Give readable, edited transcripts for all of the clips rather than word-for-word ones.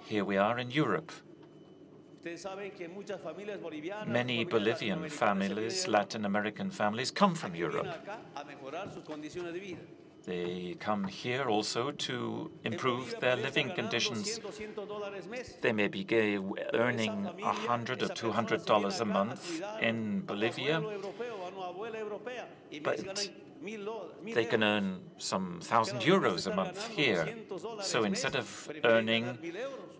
Here we are in Europe. Many Bolivian families, Latin American families, come from Europe. They come here also to improve their living conditions. They may be earning $100 or $200 a month in Bolivia, but they can earn some €1,000 a month here. So instead of earning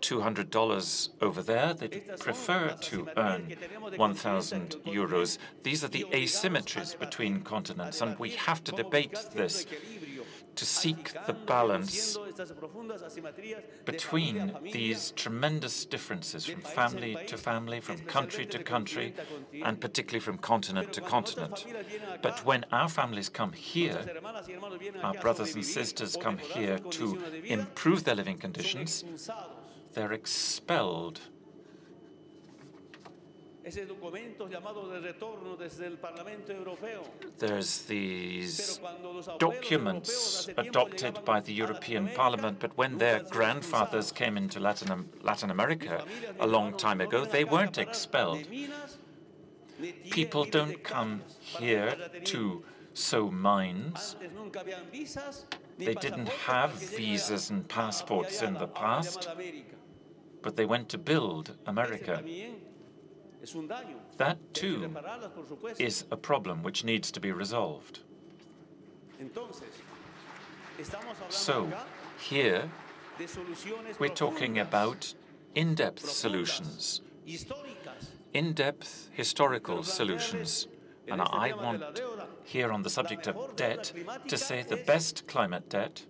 $200 over there, they prefer to earn €1,000. These are the asymmetries between continents, and we have to debate this to seek the balance between these tremendous differences from family to family, from country to country, and particularly from continent to continent. But when our families come here, our brothers and sisters come here to improve their living conditions, they're expelled. There's these documents adopted by the European Parliament, but when their grandfathers came into Latin America a long time ago, they weren't expelled. People don't come here to sow mines. They didn't have visas and passports in the past, but they went to build America. That, too, is a problem which needs to be resolved. So, here, we're talking about in-depth solutions, in-depth historical solutions. And I want, here on the subject of debt, to say the best climate debt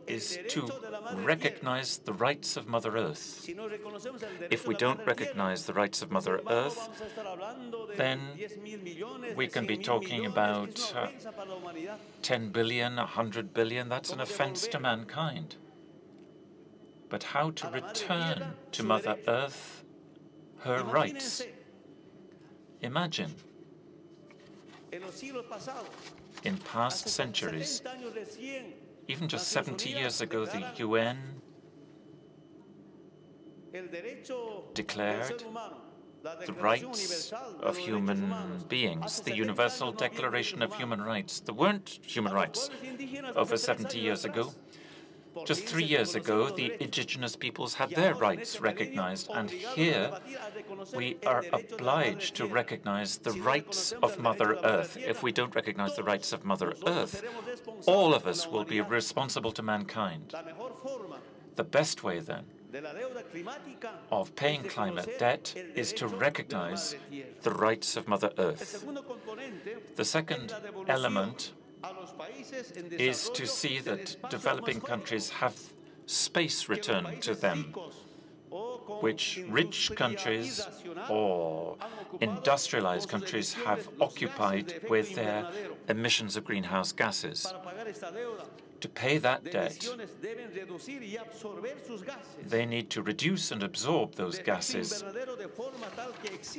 is to recognize the rights of Mother Earth. If we don't recognize the rights of Mother Earth, then we can be talking about 10 billion, 100 billion. That's an offense to mankind. But how to return to Mother Earth her rights? Imagine, in past centuries, even just 70 years ago, the UN declared the rights of human beings, the Universal Declaration of Human Rights. There weren't human rights over 70 years ago. Just 3 years ago, the indigenous peoples had their rights recognized, and here we are obliged to recognize the rights of Mother Earth. If we don't recognize the rights of Mother Earth, all of us will be responsible to mankind. The best way, then, of paying climate debt is to recognize the rights of Mother Earth. The second element is to see that developing countries have space returned to them, which rich countries or industrialized countries have occupied with their emissions of greenhouse gases. To pay that debt, they need to reduce and absorb those gases,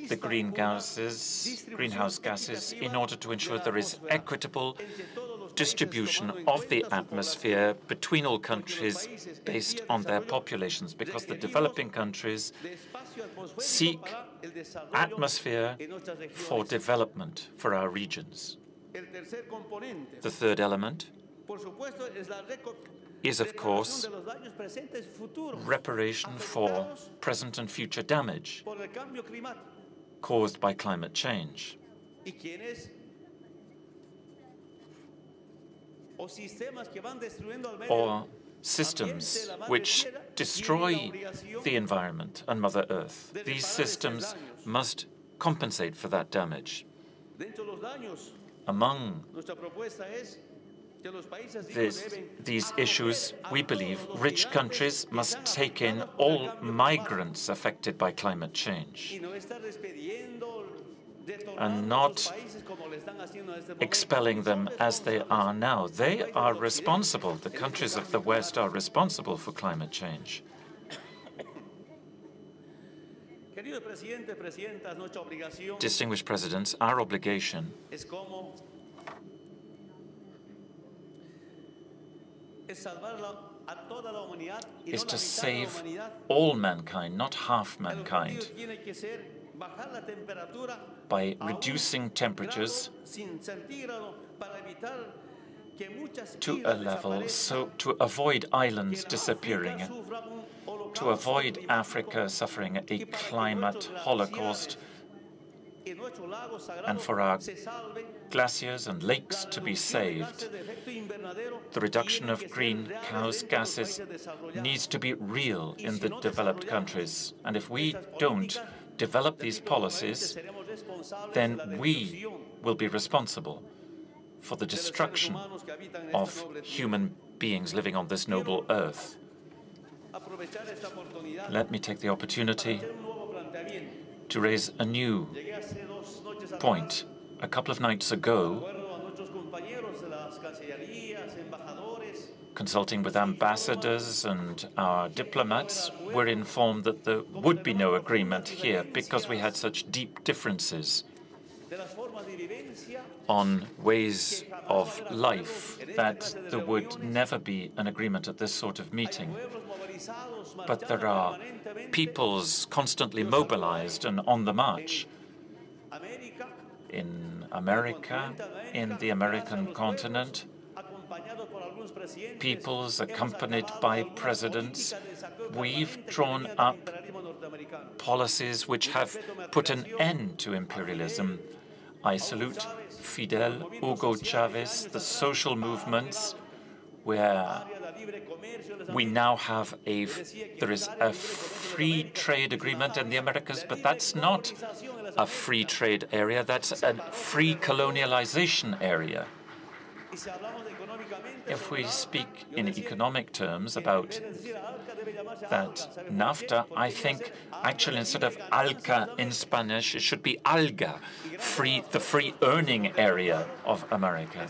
the greenhouse gases, in order to ensure there is equitable distribution of the atmosphere between all countries based on their populations, because the developing countries seek atmosphere for development for our regions. The third element is, of course, reparation for present and future damage caused by climate change. Or systems which destroy the environment and Mother Earth. These systems must compensate for that damage. Among these issues, we believe rich countries must take in all migrants affected by climate change and not expelling them as they are now. They are responsible. The countries of the West are responsible for climate change. Distinguished Presidents, our obligation is to save all mankind, not half mankind, by reducing temperatures to a level so to avoid islands disappearing, to avoid Africa suffering a climate holocaust, and for our glaciers and lakes to be saved. The reduction of greenhouse gases needs to be real in the developed countries. And if we don't develop these policies, then we will be responsible for the destruction of human beings living on this noble earth. Let me take the opportunity to raise a new point. A couple of nights ago, consulting with ambassadors and our diplomats, we're informed that there would be no agreement here because we had such deep differences on ways of life that there would never be an agreement at this sort of meeting. But there are peoples constantly mobilized and on the march in America, in the American continent, peoples accompanied by presidents. We've drawn up policies which have put an end to imperialism. I salute Fidel, Hugo Chavez, the social movements, where we now have there is a free trade agreement in the Americas, but that's not a free trade area, that's a free colonialization area. If we speak in economic terms about that NAFTA, I think actually instead of ALCA in Spanish, it should be ALGA, the free earning area of America.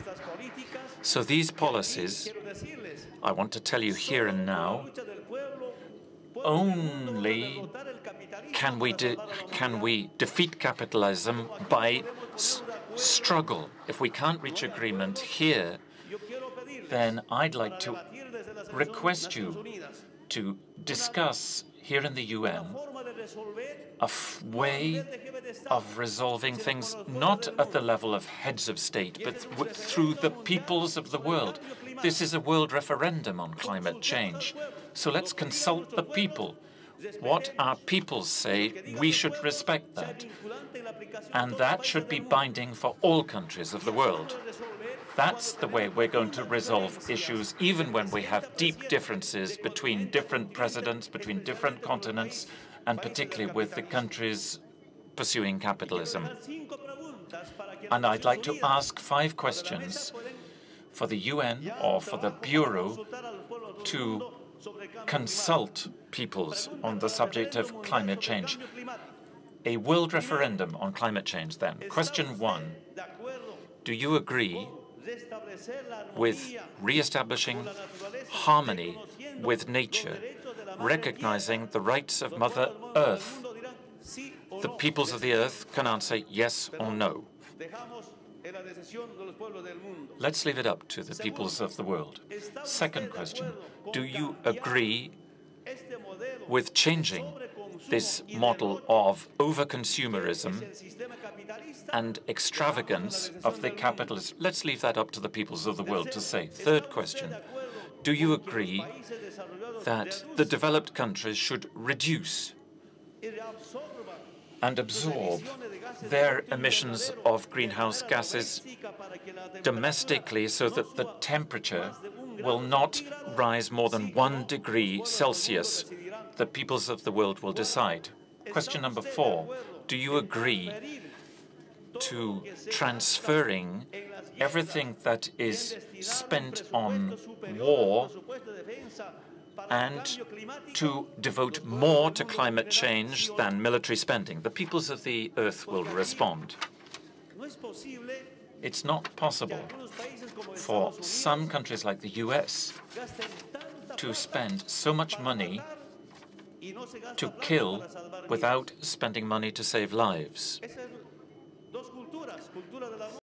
So these policies, I want to tell you here and now, only can we defeat capitalism by struggle. If we can't reach agreement here, then I'd like to request you to discuss here in the UN a way of resolving things not at the level of heads of state, but through the peoples of the world. This is a world referendum on climate change. So let's consult the people. What our peoples say, we should respect that. And that should be binding for all countries of the world. That's the way we're going to resolve issues, even when we have deep differences between different presidents, between different continents, and particularly with the countries pursuing capitalism. And I'd like to ask 5 questions for the UN or for the Bureau to consult peoples on the subject of climate change. A world referendum on climate change, then. Question 1. Do you agree with re-establishing harmony with nature, recognizing the rights of Mother Earth? The peoples of the Earth can answer yes or no. Let's leave it up to the peoples of the world. Second question, do you agree with changing this model of over-consumerism and extravagance of the capitalists? Let's leave that up to the peoples of the world to say. Third question, do you agree that the developed countries should reduce and absorb their emissions of greenhouse gases domestically so that the temperature will not rise more than 1 degree Celsius? The peoples of the world will decide. Question number 4. Do you agree to transferring everything that is spent on war and to devote more to climate change than military spending? The peoples of the Earth will respond. It's not possible for some countries like the US to spend so much money to kill without spending money to save lives.